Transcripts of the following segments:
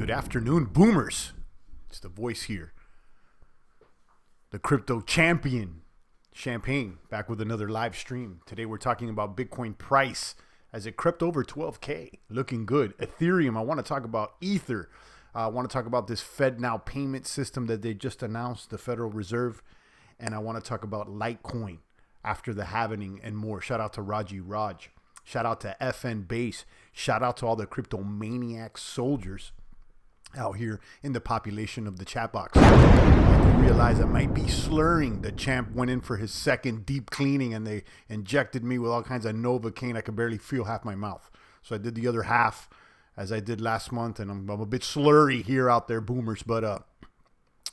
Good afternoon, boomers. It's the voice here. The crypto champion, Champagne, back with another live stream. Today we're talking about Bitcoin price as it crept over 12K. Looking good. Ethereum, I want to talk about Ether. I want to talk about this Fednow payment system that they just announced, the Federal Reserve. And I want to talk about Litecoin after the halvening and more. Shout out to Raji Raj. Shout out to FN Base. Shout out to all the crypto maniac soldiers out here in the population of the chat box. I realize I might be slurring. The champ went in for his second deep cleaning and they injected me with all kinds of Novocaine. I could barely feel half my mouth. So I did the other half as I did last month, and I'm a bit slurry here out there, boomers, but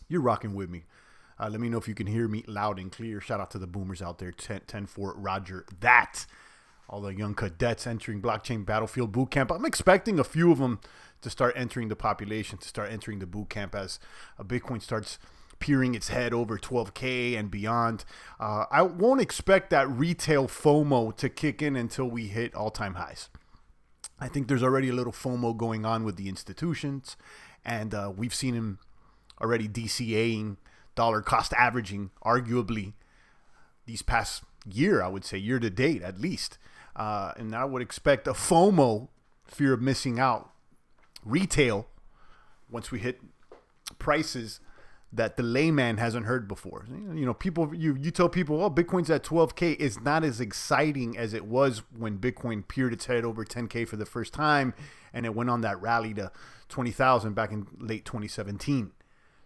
you're rocking with me. Let me know if you can hear me loud and clear. Shout out to the boomers out there, 10-4, Roger that. All the young cadets entering blockchain battlefield boot camp. I'm expecting a few of them to start entering the population, to start entering the boot camp as Bitcoin starts peering its head over 12K and beyond. I won't expect that retail FOMO to kick in until we hit all-time highs. I think there's already a little FOMO going on with the institutions, and we've seen him already DCAing, dollar cost averaging, arguably these past year, I would say, year to date at least. And I would expect a FOMO, fear of missing out, retail, once we hit prices that the layman hasn't heard before. You know, people, you tell people, oh, Bitcoin's at 12K. It's not as exciting as it was when Bitcoin peered its head over 10K for the first time, and it went on that rally to 20,000 back in late 2017.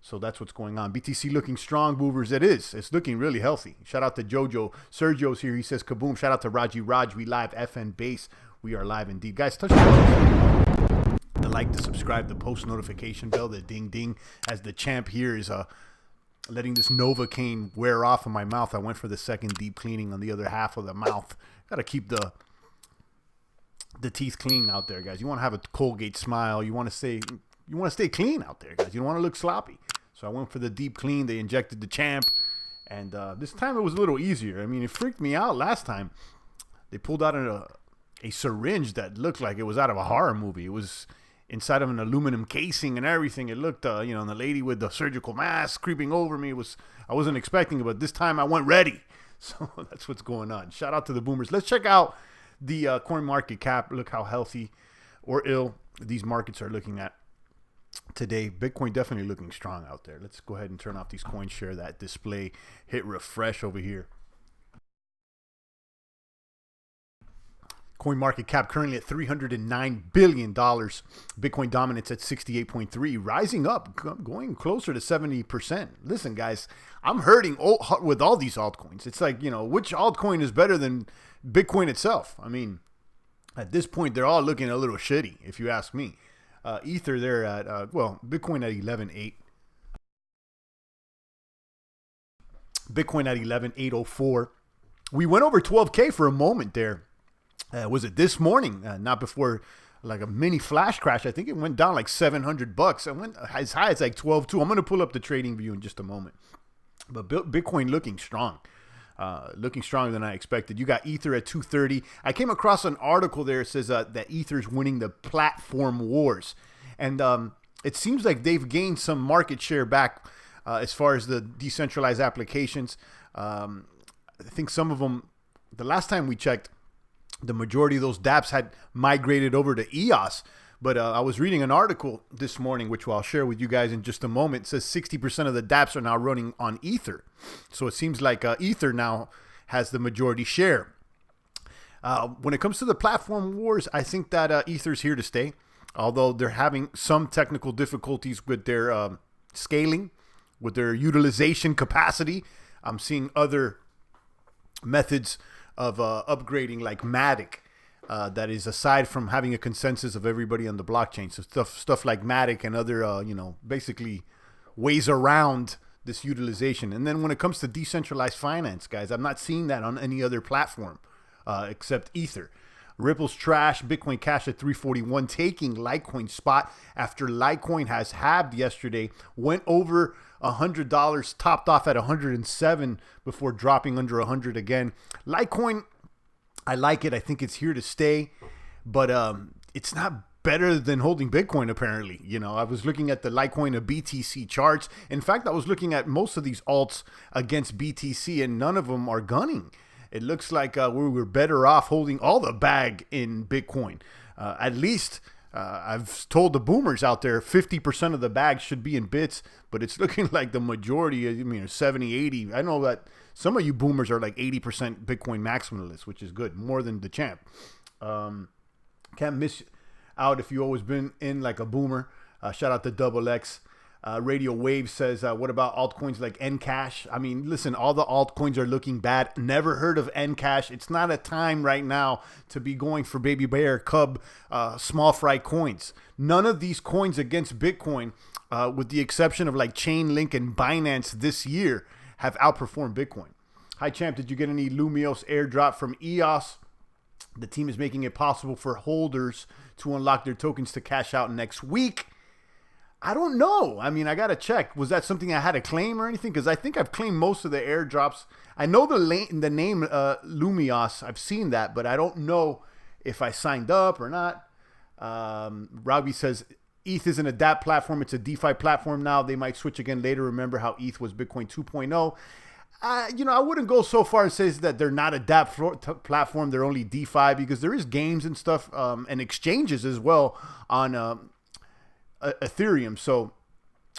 So that's what's going on. BTC looking strong, boomers. It is. It's looking really healthy. Shout out to Jojo. Sergio's here. He says, kaboom. Shout out to Raji Raj. We live. FN Base. We are live indeed. Guys, touch the like, the subscribe, the post notification bell, the ding ding. As the champ here is letting this Novocaine wear off of my mouth. I went for the second deep cleaning on the other half of the mouth. Got to keep the teeth clean out there, guys. You want to have a Colgate smile. You want to stay clean out there, guys. You don't want to look sloppy. So I went for the deep clean. They injected the champ. And this time it was a little easier. I mean, it freaked me out last time. They pulled out a syringe that looked like it was out of a horror movie. It was inside of an aluminum casing and everything. It looked, and the lady with the surgical mask creeping over me. I wasn't expecting it, but this time I went ready. So that's what's going on. Shout out to the boomers. Let's check out the coin market cap. Look how healthy or ill these markets are looking at today. Bitcoin definitely looking strong out there. Let's go ahead and turn off these coins, share that display, hit refresh over here. Coin market cap currently at $309 billion. Bitcoin dominance at 68.3, rising up, going closer to 70%. Listen, guys, I'm hurting with all these altcoins. It's like, which altcoin is better than Bitcoin itself? I mean, at this point, they're all looking a little shitty, if you ask me. Ether, they're at, Bitcoin at 11.8. Bitcoin at 11.804. We went over 12K for a moment there. Was it this morning? Not before like a mini flash crash. I think it went down like $700. It went as high as like 12.2. I'm going to pull up the trading view in just a moment. But Bitcoin looking strong. Looking stronger than I expected. You got Ether at 230. I came across an article there that says that Ether's winning the platform wars. And it seems like they've gained some market share back as far as the decentralized applications. I think some of them, the last time we checked, the majority of those dApps had migrated over to EOS. But I was reading an article this morning, which I'll share with you guys in just a moment. It says 60% of the dApps are now running on Ether. So it seems like Ether now has the majority share. When it comes to the platform wars, I think that Ether's here to stay. Although they're having some technical difficulties with their scaling, with their utilization capacity. I'm seeing other methods of upgrading like Matic. That is aside from having a consensus of everybody on the blockchain. So stuff like Matic and other, basically ways around this utilization. And then when it comes to decentralized finance, guys, I'm not seeing that on any other platform except Ether. Ripple's trash, Bitcoin Cash at 341, taking Litecoin spot after Litecoin has halved yesterday, went over $100, topped off at 107 before dropping under 100 again. Litecoin, I like it. I think it's here to stay, but it's not better than holding Bitcoin, apparently. You know, I was looking at the Litecoin to BTC charts. In fact, I was looking at most of these alts against BTC, and none of them are gunning. It looks like we were better off holding all the bag in Bitcoin. At least I've told the boomers out there 50% of the bag should be in bits, but it's looking like the majority, 70, 80. I know that some of you boomers are like 80% Bitcoin maximalists, which is good, more than the champ. Can't miss out if you've always been in like a boomer. Shout out to Double X. Radio Wave says, what about altcoins like Ncash? I mean, listen, all the altcoins are looking bad. Never heard of Ncash. It's not a time right now to be going for baby bear, cub, small fry coins. None of these coins against Bitcoin, with the exception of like Chainlink and Binance this year, have outperformed Bitcoin. Hi, champ. Did you get any Lumios airdrop from EOS? The team is making it possible for holders to unlock their tokens to cash out next week. I don't know. I mean, I got to check. Was that something I had to claim or anything? Because I think I've claimed most of the airdrops. I know the name Lumios. I've seen that, but I don't know if I signed up or not. Robbie says, ETH isn't a DApp platform. It's a DeFi platform now. They might switch again later. Remember how ETH was Bitcoin 2.0. I wouldn't go so far and say that they're not a DApp platform. They're only DeFi, because there is games and stuff and exchanges as well on Ethereum. So,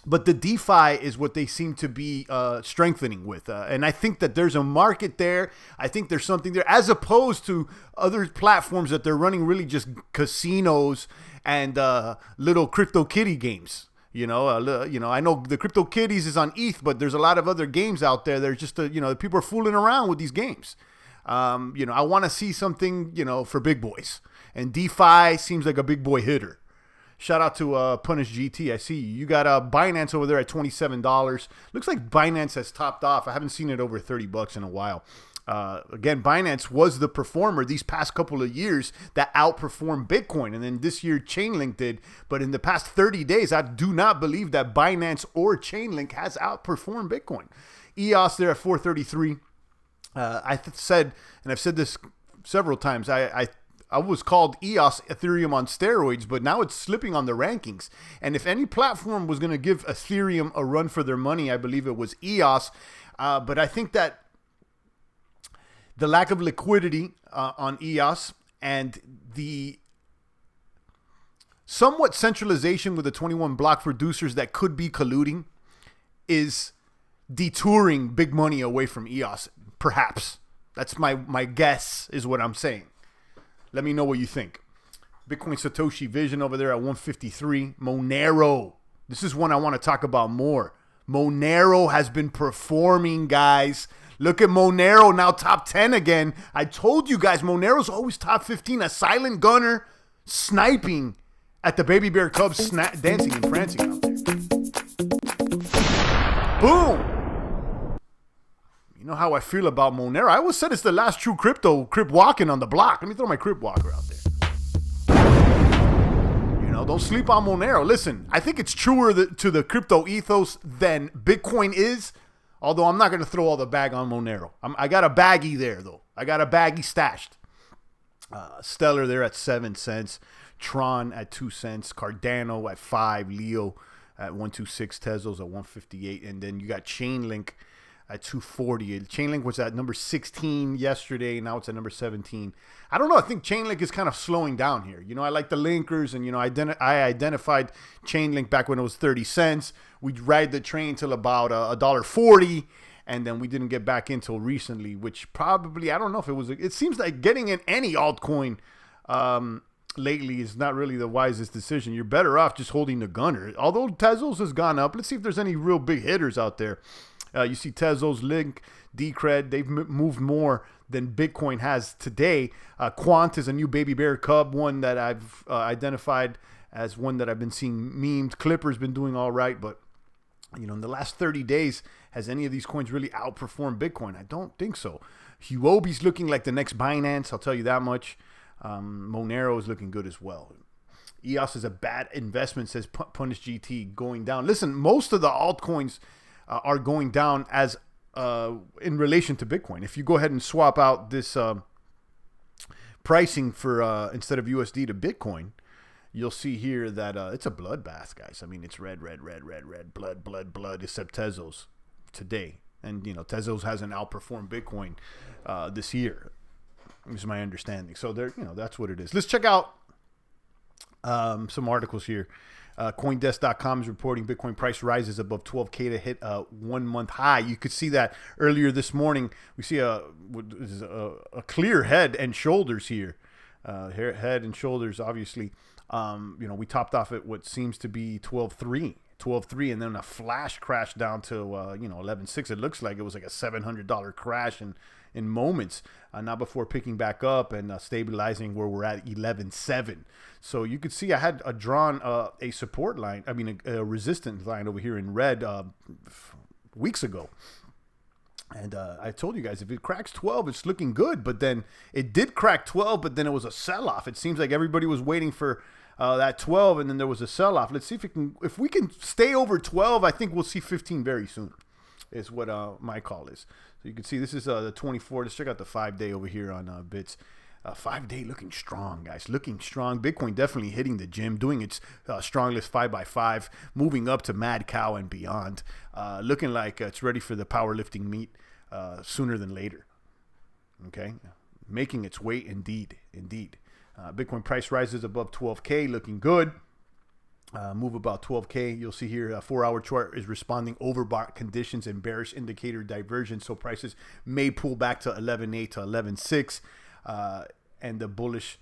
but the DeFi is what they seem to be strengthening with. And I think that there's a market there. I think there's something there, as opposed to other platforms that they're running really just casinos and little crypto kitty games. I know the Crypto Kitties is on ETH, but there's a lot of other games out there. There's just, people are fooling around with these games. I want to see something, for big boys. And DeFi seems like a big boy hitter. Shout out to Punish GT. I see you. You got Binance over there at $27. Looks like Binance has topped off. I haven't seen it over $30 in a while. Again, Binance was the performer these past couple of years that outperformed Bitcoin. And then this year, Chainlink did. But in the past 30 days, I do not believe that Binance or Chainlink has outperformed Bitcoin. EOS there at 433. I said, and I've said this several times, I was called EOS Ethereum on steroids, but now it's slipping on the rankings. And if any platform was going to give Ethereum a run for their money, I believe it was EOS. But I think that the lack of liquidity on EOS and the somewhat centralization with the 21 block producers that could be colluding is detouring big money away from EOS, perhaps. That's my guess, is what I'm saying. Let me know what you think. Bitcoin Satoshi Vision over there at 153. Monero. This is one I want to talk about more. Monero has been performing, guys. Look at Monero, now top 10 again. I told you guys, Monero's always top 15. A silent gunner sniping at the baby bear cubs, dancing and prancing out there. Boom. You know how I feel about Monero. I always said it's the last true crip walking on the block. Let me throw my crip walker out there. Don't sleep on Monero. Listen, I think it's truer to the crypto ethos than Bitcoin is. Although I'm not going to throw all the bag on Monero. I got a baggie there, though. I got a baggie stashed. Stellar there at 7 cents. Tron at 2 cents. Cardano at 5. Leo at 126. Tezos at 158. And then you got Chainlink at 240. Chainlink was at number 16 yesterday. Now it's at number 17. I don't know. I think Chainlink is kind of slowing down here. I like the linkers, and, I identified Chainlink back when it was 30 cents. We'd ride the train till about $1.40, and then we didn't get back in till recently, which probably, I don't know if it was, it seems like getting in any altcoin lately is not really the wisest decision. You're better off just holding the gunner. Although Tezos has gone up. Let's see if there's any real big hitters out there. You see Tezos, Link, Decred, they've moved more than Bitcoin has today. Quant is a new baby bear cub, one that I've identified as one that I've been seeing memed. Clipper's been doing all right, but in the last 30 days, has any of these coins really outperformed Bitcoin? I don't think so. Huobi's looking like the next Binance, I'll tell you that much. Monero is looking good as well. EOS is a bad investment, says Punish GT, going down. Listen, most of the altcoins are going down as in relation to Bitcoin. If you go ahead and swap out this pricing for instead of USD to Bitcoin, you'll see here that it's a bloodbath, guys. I mean, it's red, blood, except Tezos today. And, you know, Tezos hasn't outperformed Bitcoin this year, is my understanding. So, there, you know, that's what it is. Let's check out some articles here. Coindesk.com is reporting Bitcoin price rises above 12K to hit a 1 month high. You could see that earlier this morning. We see a clear head and shoulders here. Head and shoulders, obviously. You know, we topped off at what seems to be 12.3, and then a flash crash down to, you know, 11.6. It looks like it was like a $700 crash in moments, not before picking back up and stabilizing where we're at 11.7. So you could see I had drawn a support line, I mean a resistance line over here in red weeks ago. And I told you guys, if it cracks 12, it's looking good. But then it did crack 12, but then it was a sell-off. It seems like everybody was waiting for that 12, and then there was a sell-off. Let's see if we can stay over 12. I think we'll see 15 very soon, is what my call is. So you can see this is the 24. Let's check out the 5-day over here on Bits. 5-day looking strong, guys. Looking strong. Bitcoin definitely hitting the gym, doing its strongest 5x5, moving up to Mad Cow and beyond. Looking like it's ready for the powerlifting meet sooner than later. Okay? Making its way indeed. Bitcoin price rises above 12K, looking good. Move about 12K. You'll see here a 4-hour chart is responding overbought conditions and bearish indicator divergence. So prices may pull back to 11.8 to 11.6. And the bullish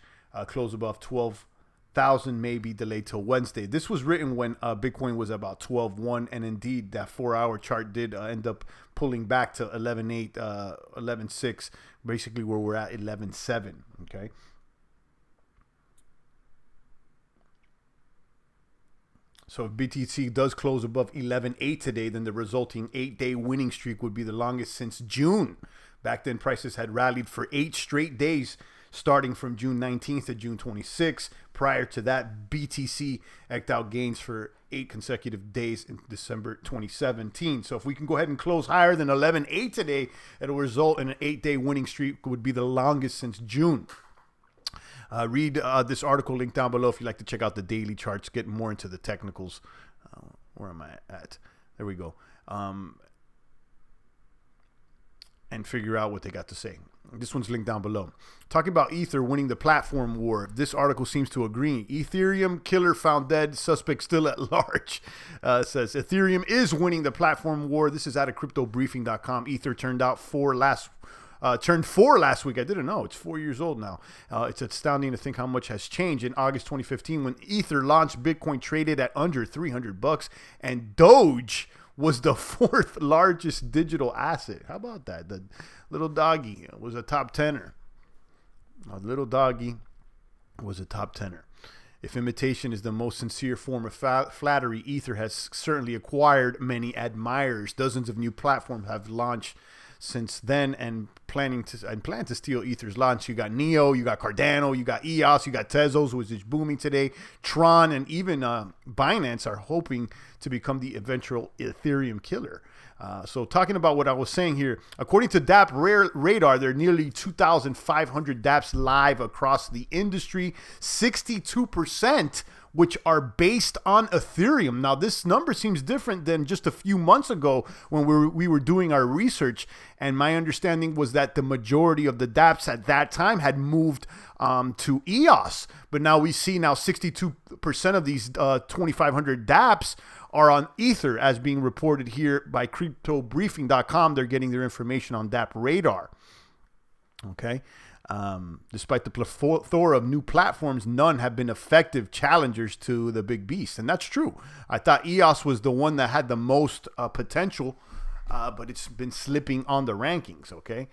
close above 12,000 may be delayed till Wednesday. This was written when Bitcoin was about 12.1, and indeed that 4-hour chart did end up pulling back to 11.8, 11.6, basically where we're at 11.7. Okay. So if BTC does close above 11.8 today, then the resulting 8-day winning streak would be the longest since June. Back then, prices had rallied for 8 straight days, starting from June 19th to June 26th. Prior to that, BTC eked out gains for 8 consecutive days in December 2017. So if we can go ahead and close higher than 11.8 today, it'll result in an 8-day winning streak, would be the longest since June. Read this article linked down below if you'd like to check out the daily charts, get more into the technicals. Where am I at? There we go. And figure out what they got to say. This one's linked down below. Talking about Ether winning the platform war. This article seems to agree. Ethereum killer found dead, suspect still at large. Says Ethereum is winning the platform war. This is out of cryptobriefing.com. Ether turned 4 last week. I didn't know. It's 4 years old now. It's astounding to think how much has changed. In August 2015, when Ether launched, Bitcoin traded at under $300, and Doge was the 4th largest digital asset. How about that? The little doggy was a top tenner. A little doggy was a top tenner. If imitation is the most sincere form of flattery, Ether has certainly acquired many admirers. Dozens of new platforms have launched since then and plan to steal Ether's launch. You got Neo, you got Cardano, you got EOS, you got Tezos, which is booming today. Tron and even Binance are hoping to become the eventual Ethereum killer. So talking about what I was saying here, according to DApp Radar, there are nearly 2,500 dApps live across the industry, 62% which are based on Ethereum. Now, this number seems different than just a few months ago when we were doing our research. And my understanding was that the majority of the dApps at that time had moved to EOS. But now we see 62% of these 2,500 dApps are on Ether, as being reported here by cryptobriefing.com. They're getting their information on DApp Radar. Okay. Despite the plethora of new platforms, none have been effective challengers to the big beast. And that's true. I thought EOS was the one that had the most potential, but it's been slipping on the rankings. Okay.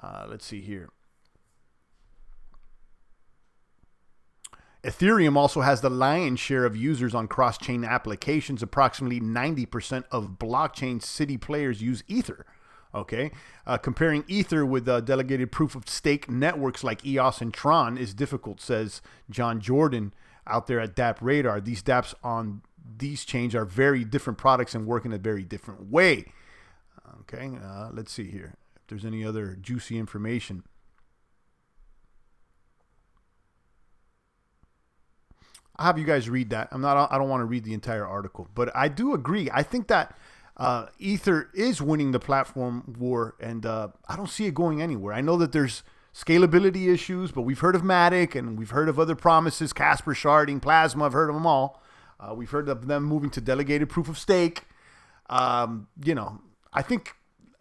Let's see here. Ethereum also has the lion's share of users on cross-chain applications. Approximately 90% of blockchain city players use Ether. Okay, comparing Ether with delegated proof of stake networks like EOS and Tron is difficult, says John Jordan out there at DApp Radar. These dApps on these chains are very different products and work in a very different way. Okay, let's see here if there's any other juicy information. I'll have you guys read that. I don't want to read the entire article, but I do agree. I think that Ether is winning the platform war, and I don't see it going anywhere. I know that there's scalability issues, but we've heard of Matic, and we've heard of other promises, Casper sharding, Plasma. I've heard of them all. We've heard of them moving to delegated proof of stake. You know, I think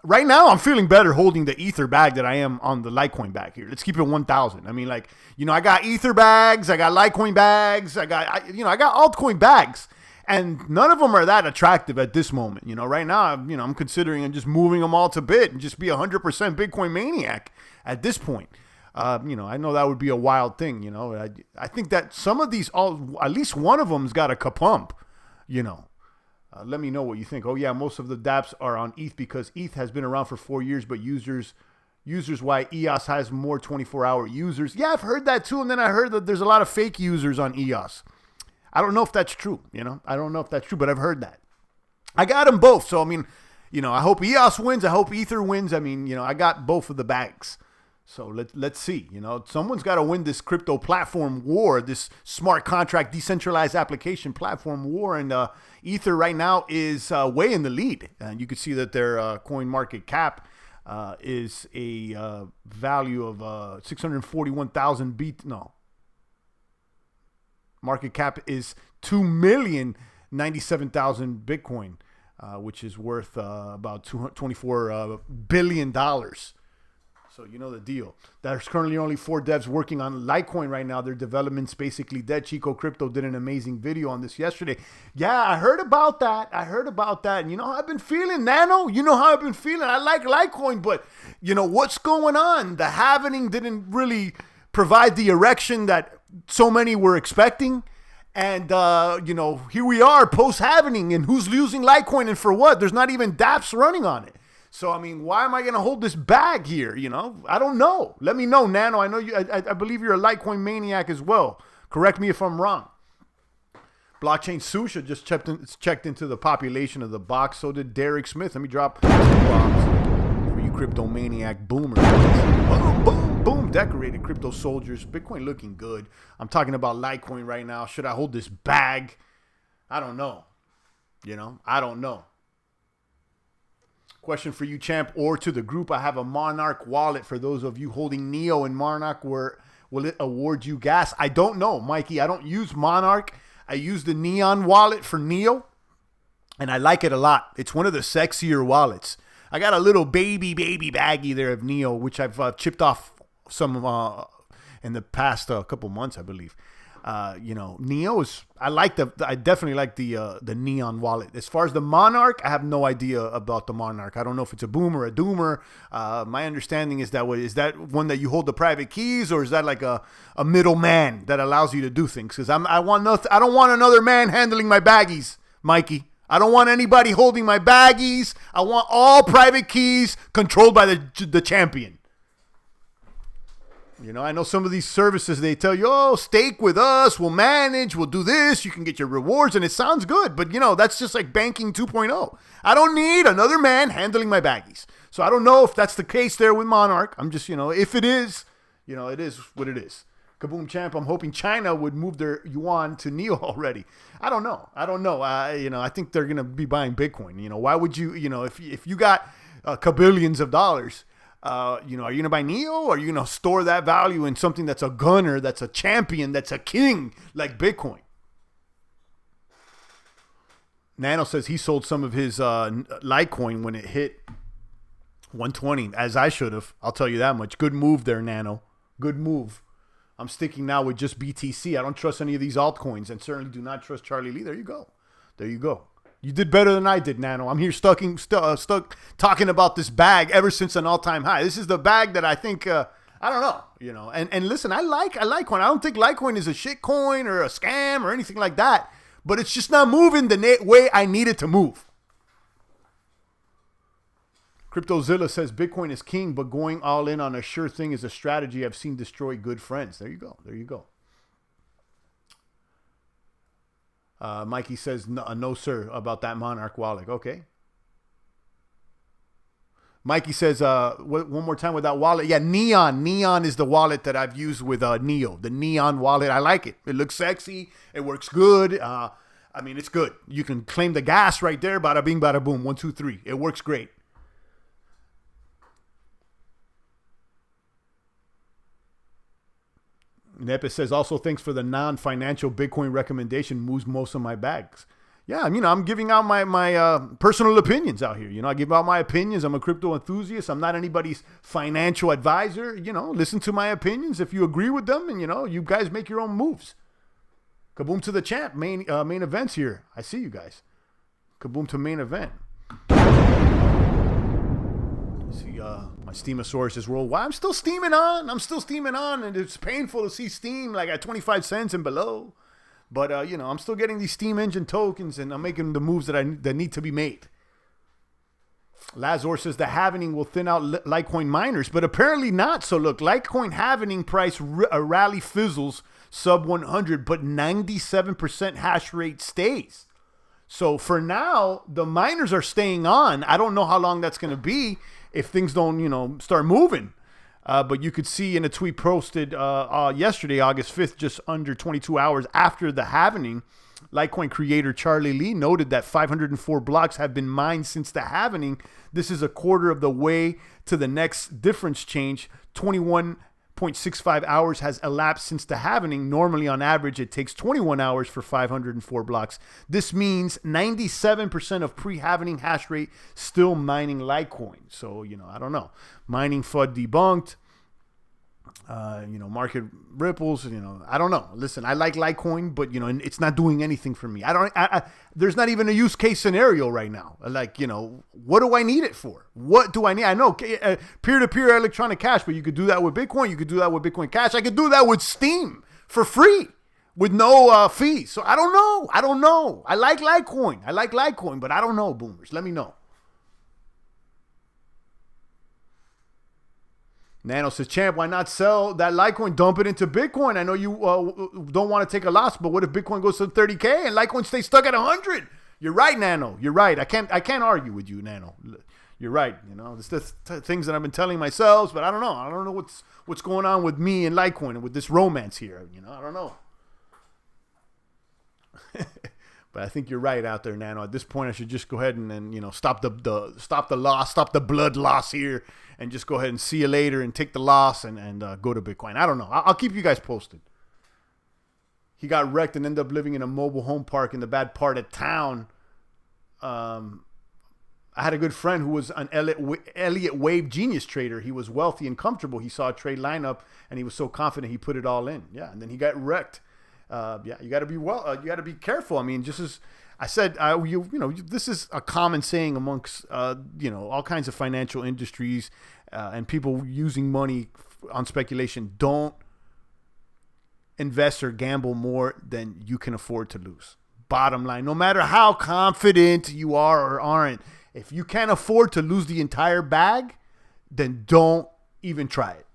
right now I'm feeling better holding the Ether bag than I am on the Litecoin bag here. Let's keep it 1,000. I mean, like, you know, I got Ether bags, I got Litecoin bags, I got altcoin bags, and none of them are that attractive at this moment. You know, right now, I'm considering just moving them all to Bit and just be 100% Bitcoin maniac at this point. You know, I know that would be a wild thing. You know, I think that some of these, at least one of them's got a kapump. You know, let me know what you think. Oh yeah, most of the dApps are on ETH because ETH has been around for 4 years, but users why EOS has more 24-hour users. Yeah, I've heard that too, and then I heard that there's a lot of fake users on EOS. I don't know if that's true. You know, I don't know if that's true, but I've heard that. I got them both, so I mean, you know, I hope EOS wins. I hope Ether wins. I mean, you know, I got both of the bags. So let's see. You know, someone's got to win this crypto platform war, this smart contract decentralized application platform war, and Ether right now is way in the lead. And you can see that their coin market cap is a value of 641,000 market cap is 2,097,000 Bitcoin, which is worth about $24 billion. So you know the deal. There's currently only 4 devs working on Litecoin right now. Their development's basically dead. Chico Crypto did an amazing video on this yesterday. Yeah, I heard about that. And you know how I've been feeling, Nano? You know how I've been feeling. I like Litecoin, but you know what's going on? The halvening didn't really provide the erection that so many were expecting. And, you know, here we are post-halvening, and who's losing Litecoin and for what? There's not even dApps running on it. So, I mean, why am I going to hold this bag here? You know, I don't know. Let me know, Nano. I know you. I believe you're a Litecoin maniac as well. Correct me if I'm wrong. Blockchain Susha just checked into the population of the box. So did Derek Smith. Let me drop some bombs for you crypto maniac boomers. Boom, boom, boom. Decorated crypto soldiers. Bitcoin looking good. I'm talking about Litecoin right now. Should I hold this bag? I don't know. You know, I don't know. Question for you, champ, or to the group. I have a Monarch wallet for those of you holding Neo and Monarch. Will it award you gas? I don't know, Mikey. I don't use Monarch. I use the Neon wallet for Neo, and I like it a lot. It's one of the sexier wallets. I got a little baby baggie there of Neo, which I've chipped off some in the past couple months, I believe. You know, Neo is, I definitely like the Neon wallet. As far as the Monarch, I have no idea about the Monarch. I don't know if it's a boom or a doomer. My understanding is is that one that you hold the private keys, or is that like a middleman that allows you to do things? Because I don't want another man handling my baggies, Mikey. I don't want anybody holding my baggies. I want all private keys controlled by the champion. You know, I know some of these services, they tell you, oh, stake with us, we'll manage, we'll do this, you can get your rewards, and it sounds good. But, you know, that's just like banking 2.0. I don't need another man handling my baggies. So I don't know if that's the case there with Monarch. I'm just, you know, if it is, you know, it is what it is. Kaboom Champ, I'm hoping China would move their yuan to Neo already. I don't know. You know, I think they're going to be buying Bitcoin. You know, why would you, you know, if you got kabillions of dollars, you know, are you going to buy Neo, or are you going to store that value in something that's a gunner, that's a champion, that's a king like Bitcoin? Nano says he sold some of his Litecoin when it hit 120, as I should have. I'll tell you that much. Good move there, Nano. Good move. I'm sticking now with just BTC. I don't trust any of these altcoins, and certainly do not trust Charlie Lee. There you go. There you go. You did better than I did, Nano. I'm here stuck talking about this bag ever since an all-time high. This is the bag that I think, I don't know, you know. And listen, I like Litecoin. I don't think Litecoin is a shit coin or a scam or anything like that. But it's just not moving the way I need it to move. CryptoZilla says Bitcoin is king, but going all in on a sure thing is a strategy I've seen destroy good friends. There you go. There you go. Mikey says, no, sir, about that Monarch wallet. Okay. Mikey says, one more time with that wallet. Yeah, Neon. Neon is the wallet that I've used with Neo. The Neon wallet. I like it. It looks sexy. It works good. I mean, it's good. You can claim the gas right there. Bada bing, bada boom. 1, 2, 3. It works great. Nepe says, also thanks for the non-financial Bitcoin recommendation. Moves most of my bags. Yeah, I'm giving out my personal opinions out here. I give out my opinions. I'm a crypto enthusiast. I'm not anybody's financial advisor. Listen to my opinions. If you agree with them, and you guys make your own moves. Kaboom to the champ. Main events here. I see you guys. Kaboom to main event. See, my Steamosaurus is worldwide. I'm still steaming on, and it's painful to see Steam like at 25 cents and below. But, I'm still getting these Steam engine tokens, and I'm making the moves that need to be made. Lazor says the halvening will thin out Litecoin miners, but apparently not. So, look, Litecoin halvening price rally fizzles sub 100, but 97% hash rate stays. So, for now, the miners are staying on. I don't know how long that's going to be if things don't, start moving. But you could see in a tweet posted yesterday, August 5th, just under 22 hours after the halvening, Litecoin creator Charlie Lee noted that 504 blocks have been mined since the halvening. This is a quarter of the way to the next difference change. 21.65 hours has elapsed since the halvening. Normally, on average, it takes 21 hours for 504 blocks. This means 97% of pre-halvening hash rate still mining Litecoin. So, I don't know. Mining FUD debunked. Market ripples. I don't know. Listen, I like Litecoin, but it's not doing anything for me. There's not even a use case scenario right now. Like, what do I need it for? What do I need? I know peer-to-peer electronic cash, but you could do that with Bitcoin. You could do that with Bitcoin Cash. I could do that with Steam for free with no fees. So I don't know. I like Litecoin, but I don't know, boomers. Let me know. Nano says, champ, why not sell that Litecoin, dump it into Bitcoin? I know you don't want to take a loss, but what if Bitcoin goes to 30K and Litecoin stays stuck at 100? You're right, Nano. You're right. I can't argue with you, Nano. You're right. It's the things that I've been telling myself, but I don't know. I don't know what's going on with me and Litecoin and with this romance here. I don't know. But I think you're right out there, Nano. At this point, I should just go ahead and stop the loss, stop the blood loss here, and just go ahead and see you later and take the loss and go to Bitcoin. I don't know. I'll keep you guys posted. He got wrecked and ended up living in a mobile home park in the bad part of town. I had a good friend who was an Elliott Wave genius trader. He was wealthy and comfortable. He saw a trade lineup and he was so confident he put it all in. Yeah, and then he got wrecked. You got to be you got to be careful. I mean, just as I said, this is a common saying amongst all kinds of financial industries and people using money on speculation. Don't invest or gamble more than you can afford to lose. Bottom line, no matter how confident you are or aren't, if you can't afford to lose the entire bag, then don't even try it.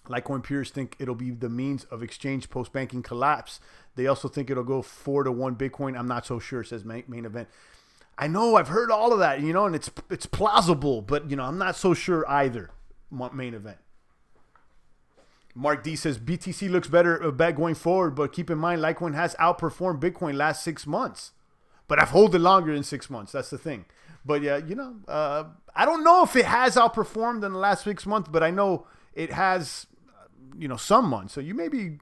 Litecoin peers think it'll be the means of exchange post-banking collapse. They also think it'll go 4-1 Bitcoin. I'm not so sure, says main event. I know, I've heard all of that, and it's plausible, but, I'm not so sure either, main event. Mark D says, BTC looks better bet going forward, but keep in mind, Litecoin has outperformed Bitcoin last 6 months. But I've held it longer than 6 months. That's the thing. But, yeah, I don't know if it has outperformed in the last 6 months, but I know it has... some months. So you may be,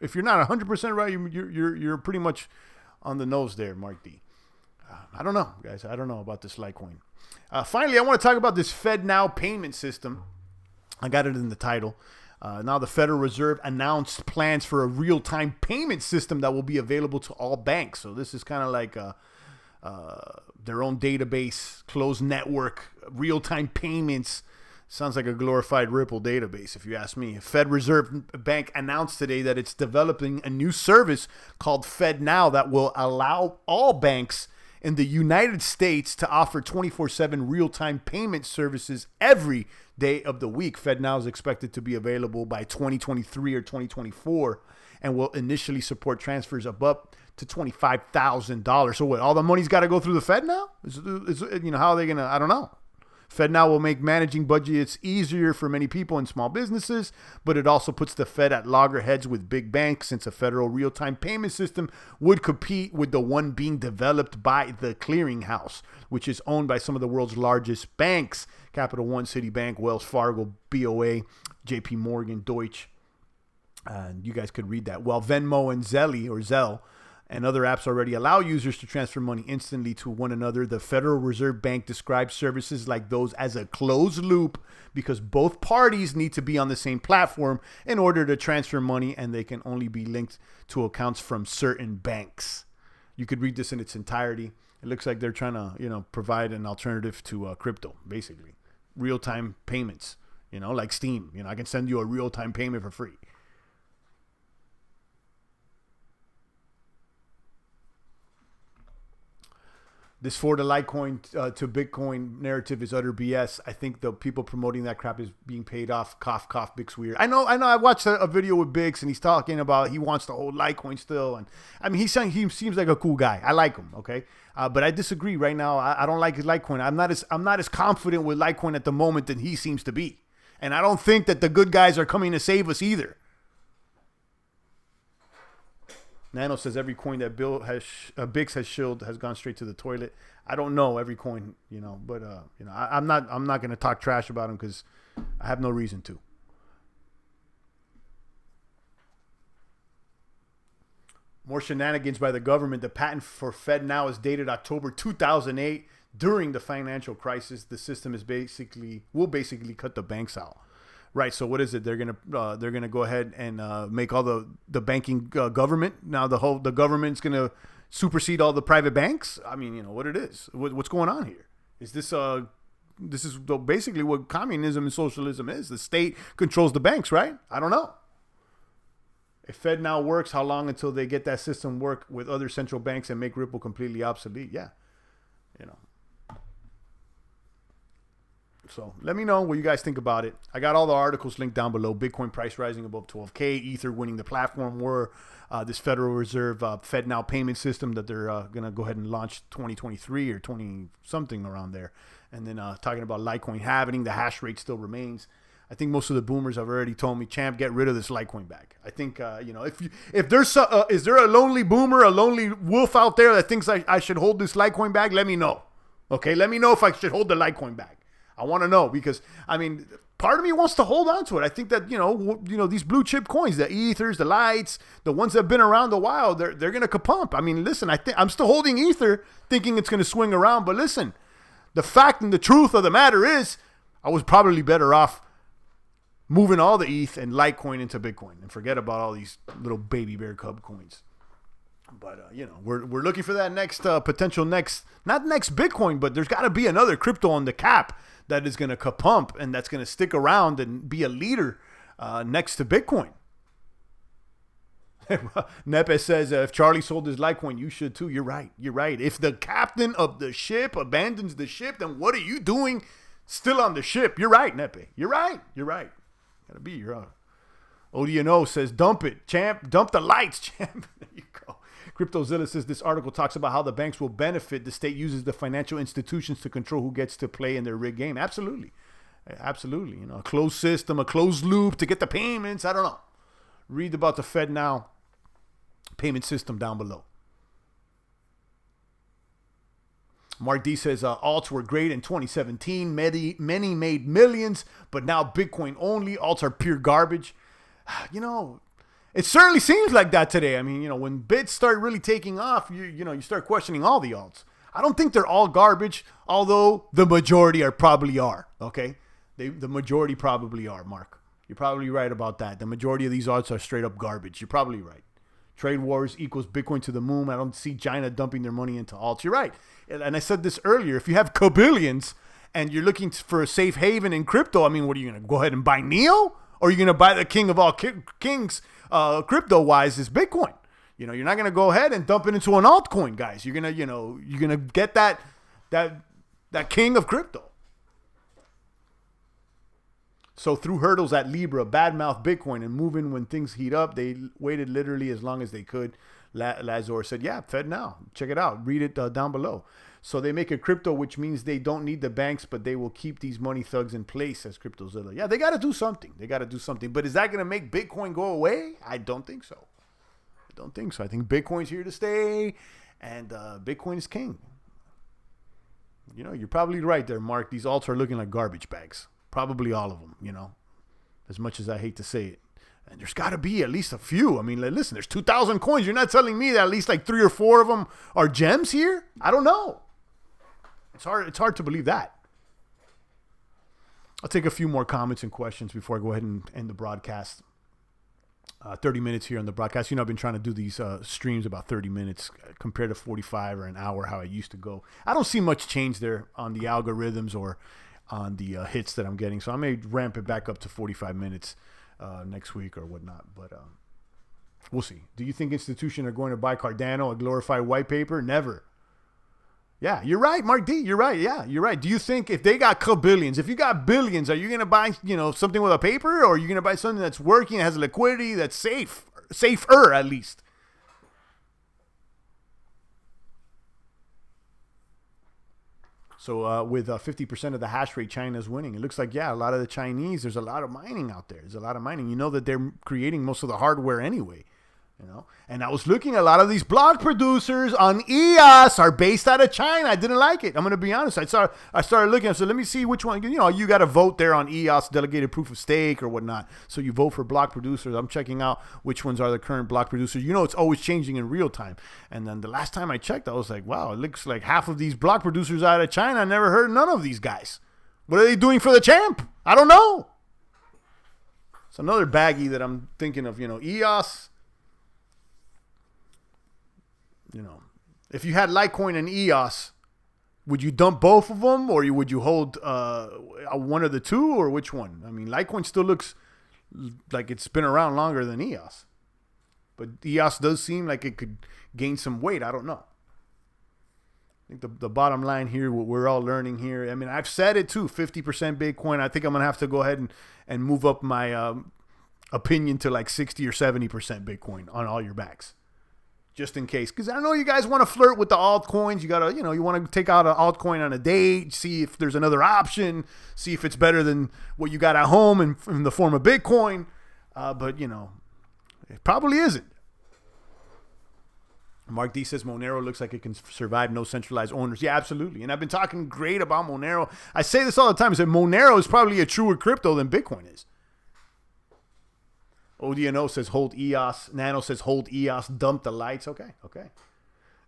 if you're not 100% right, you're pretty much on the nose there, Mark D. I don't know, guys. I don't know about this Litecoin. Finally, I want to talk about this Fednow payment system. I got it in the title. Now the Federal Reserve announced plans for a real-time payment system that will be available to all banks. So this is kind of like their own database, closed network, real-time payments. Sounds like a glorified Ripple database, if you ask me. Fed Reserve Bank announced today that it's developing a new service called Fednow that will allow all banks in the United States to offer 24/7 real-time payment services every day of the week. Fednow is expected to be available by 2023 or 2024 and will initially support transfers of up to $25,000. So what, all the money's got to go through the Fed now? How are they going to, I don't know. Fednow will make managing budgets easier for many people and small businesses, but it also puts the Fed at loggerheads with big banks, since a federal real-time payment system would compete with the one being developed by the clearinghouse, which is owned by some of the world's largest banks: Capital One, Citibank, Wells Fargo, BOA, JP Morgan, Deutsche. And you guys could read that. While Venmo and Zelle and other apps already allow users to transfer money instantly to one another, the Federal Reserve Bank describes services like those as a closed loop, because both parties need to be on the same platform in order to transfer money, and they can only be linked to accounts from certain banks. You could read this in its entirety. It looks like they're trying to, provide an alternative to crypto, basically. Real-time payments, like STEEM. I can send you a real-time payment for free. This for the Litecoin to Bitcoin narrative is utter BS. I think the people promoting that crap is being paid off. Cough, cough, Bix weird. I know. I watched a video with Bix, and he's talking about he wants to hold Litecoin still. And I mean, he seems like a cool guy. I like him. Okay, but I disagree right now. I don't like his Litecoin. I'm not as confident with Litecoin at the moment than he seems to be. And I don't think that the good guys are coming to save us either. Nano says every coin that Bix has shilled has gone straight to the toilet. I don't know every coin, but I'm not going to talk trash about him because I have no reason to. More shenanigans by the government. The patent for Fednow is dated October 2008. During the financial crisis, the system will basically cut the banks out. Right, so what is it? They're gonna go ahead and make all the banking government. Now the government's gonna supersede all the private banks. I mean, what it is. What's going on here? Is this is basically what communism and socialism is? The state controls the banks, right? I don't know. If Fednow works, how long until they get that system work with other central banks and make Ripple completely obsolete? Yeah, So let me know what you guys think about it. I got all the articles linked down below. Bitcoin price rising above 12K. Ether winning the platform war. This Federal Reserve Fednow payment system that they're going to go ahead and launch 2023 or 20 something around there. And then talking about Litecoin halving. The hash rate still remains. I think most of the boomers have already told me, champ, get rid of this Litecoin bag. I think, if there's is there a lonely boomer, a lonely wolf out there that thinks I should hold this Litecoin bag? Let me know. Okay, let me know if I should hold the Litecoin bag. I want to know, because I mean, part of me wants to hold on to it. I think that these blue chip coins, the Ethers, the Lights, the ones that have been around a while, they're gonna kapump. I mean, listen, I'm still holding Ether, thinking it's gonna swing around. But listen, the fact and the truth of the matter is, I was probably better off moving all the ETH and Litecoin into Bitcoin and forget about all these little baby bear cub coins. But, we're looking for that next potential not next Bitcoin, but there's got to be another crypto on the cap that is going to kapump and that's going to stick around and be a leader next to Bitcoin. Nepe says, if Charlie sold his Litecoin, you should too. You're right. If the captain of the ship abandons the ship, then what are you doing still on the ship? You're right, Nepe. You're right. Got to be your ODNO says, dump it, champ. Dump the lights, champ. There you go. CryptoZilla says this article talks about how the banks will benefit. The state uses the financial institutions to control who gets to play in their rigged game. Absolutely. A closed system, a closed loop to get the payments. I don't know. Read about the Fednow payment system down below. Mark D says alts were great in 2017. Many made millions, but now Bitcoin only. Alts are pure garbage. It certainly seems like that today. I mean, when bits start really taking off, you start questioning all the alts. I don't think they're all garbage, although the majority probably are. Okay, the majority probably are. Mark, you're probably right about that. The majority of these alts are straight up garbage. You're probably right. Trade wars equals Bitcoin to the moon. I don't see China dumping their money into alts. You're right. And I said this earlier. If you have kabillions and you're looking for a safe haven in crypto, I mean, what are you going to go ahead and buy Neo? Or are you going to buy the king of all kings, crypto-wise, is Bitcoin? You're not going to go ahead and dump it into an altcoin, guys. You're going to get that king of crypto. So through hurdles at Libra, badmouth Bitcoin, and moving when things heat up, they waited literally as long as they could. Lazor said, yeah, Fednow. Check it out. Read it down below. So they make a crypto, which means they don't need the banks, but they will keep these money thugs in place as CryptoZilla. Yeah, they got to do something. They got to do something. But is that going to make Bitcoin go away? I don't think so. I think Bitcoin's here to stay, and Bitcoin is king. You know, you're probably right there, Mark. These alts are looking like garbage bags. Probably all of them, you know, as much as I hate to say it. And there's got to be at least a few. I mean, like, listen, there's 2,000 coins. You're not telling me that at least like 3 or 4 of them are gems here? I don't know. It's hard to believe that. I'll take a few more comments and questions before I go ahead and end the broadcast. 30 minutes here on the broadcast. You know, I've been trying to do these streams about 30 minutes compared to 45 or an hour, how I used to go. I don't see much change there on the algorithms or on the hits that I'm getting. So I may ramp it back up to 45 minutes next week or whatnot. But we'll see. Do you think institutions are going to buy Cardano, a glorified white paper? Never. Yeah, you're right, Mark D. You're right. Yeah, you're right. Do you think if they got billions, if you got billions, are you going to buy, you know, something with a paper, or are you going to buy something that's working, has liquidity, that's safer at least? So with 50% of the hash rate, China's winning. It looks like, yeah, a lot of the Chinese, there's a lot of mining out there. There's a lot of mining. You know that they're creating most of the hardware anyway. You know, and I was looking, a lot of these block producers on EOS are based out of China. I didn't like it. I'm going to be honest. I started looking. I said, let me see which one. You know, you got to vote there on EOS, delegated proof of stake or whatnot. So you vote for block producers. I'm checking out which ones are the current block producers. You know, it's always changing in real time. And then the last time I checked, I was like, wow, it looks like half of these block producers out of China. I never heard none of these guys. What are they doing for the champ? I don't know. It's another baggie that I'm thinking of, you know, EOS. You know, if you had Litecoin and EOS, would you dump both of them, or would you hold one of the two, or which one? I mean, Litecoin still looks like it's been around longer than EOS, but EOS does seem like it could gain some weight. I don't know. I think the bottom line here, what we're all learning here, I mean, I've said it too, 50% Bitcoin. I think I'm going to have to go ahead and move up my opinion to like 60 or 70% Bitcoin on all your backs. Just in case, because I know you guys want to flirt with the altcoins. You gotta, you know, you want to take out an altcoin on a date, see if there's another option, see if it's better than what you got at home in the form of Bitcoin. But you know, it probably isn't. Mark D says Monero looks like it can survive no centralized owners. Yeah, absolutely. And I've been talking great about Monero. I say this all the time. I say Monero is probably a truer crypto than Bitcoin is. ODNO says hold EOS. Nano says hold EOS. Dump the lights. Okay.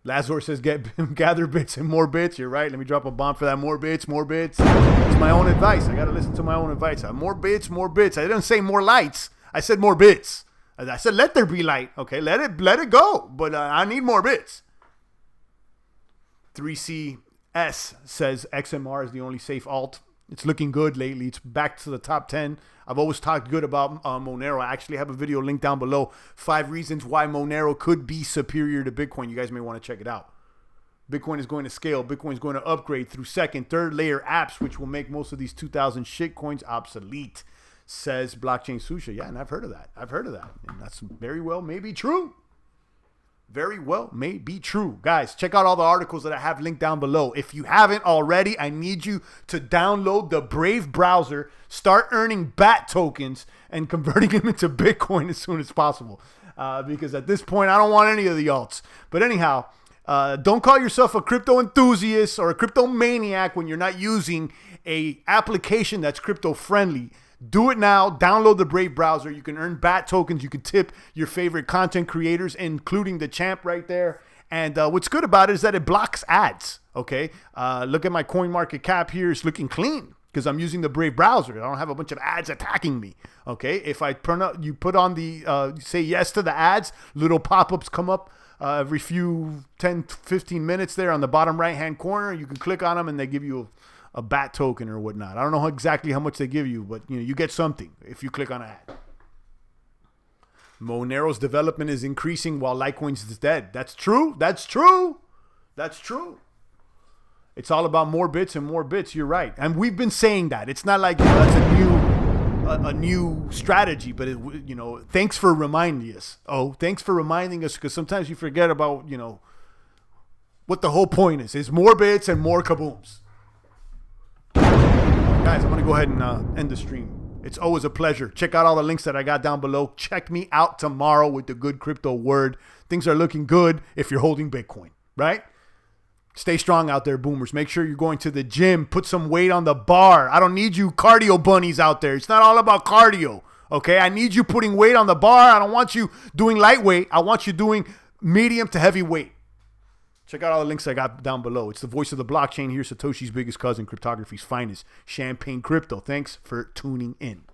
Lazor says gather bits and more bits. You're right. Let me drop a bomb for that. More bits. It's my own advice. I got to listen to my own advice. More bits. I didn't say more lights. I said more bits. I said let there be light. Okay, let it go. But I need more bits. 3CS says XMR is the only safe alt. It's looking good lately. It's back to the top 10. I've always talked good about Monero. I actually have a video linked down below. 5 reasons why Monero could be superior to Bitcoin. You guys may want to check it out. Bitcoin is going to scale. Bitcoin is going to upgrade through second, third layer apps, which will make most of these 2,000 shitcoins obsolete, says Blockchain Susha. Yeah, and I've heard of that. And that's very well may be true. Very well may be true. Guys, check out all the articles that I have linked down below. If you haven't already, I need you to download the Brave browser, start earning BAT tokens, and converting them into Bitcoin as soon as possible. Because at this point, I don't want any of the alts. But anyhow, don't call yourself a crypto enthusiast or a crypto maniac when you're not using a application that's crypto friendly. Do it now. Download the Brave browser. You can earn BAT tokens. You can tip your favorite content creators, including the champ right there. And what's good about it is that it blocks ads. Okay. Look at my coin market cap here. It's looking clean because I'm using the Brave browser. I don't have a bunch of ads attacking me. Okay. If I you put on the say yes to the ads, little pop-ups come up every few 10, 15 minutes there on the bottom right-hand corner. You can click on them and they give you a BAT token or whatnot. I don't know exactly how much they give you, but you know, you get something if you click on an ad. Monero's development is increasing while Litecoin's is dead. That's true. It's all about more bits and more bits. You're right. And we've been saying that. It's not like, you know, that's a new strategy, but you know, thanks for reminding us. Thanks for reminding us, because sometimes you forget about, you know, what the whole point is more bits and more kabooms. Guys, I'm going to go ahead and end the stream. It's always a pleasure. Check out all the links that I got down below. Check me out tomorrow with the good crypto word. Things are looking good if you're holding Bitcoin, right? Stay strong out there, boomers. Make sure you're going to the gym. Put some weight on the bar. I don't need you cardio bunnies out there. It's not all about cardio, okay? I need you putting weight on the bar. I don't want you doing lightweight. I want you doing medium to heavy weight. Check out all the links I got down below. It's the voice of the blockchain here, Satoshi's biggest cousin, cryptography's finest, Champagne Crypto. Thanks for tuning in.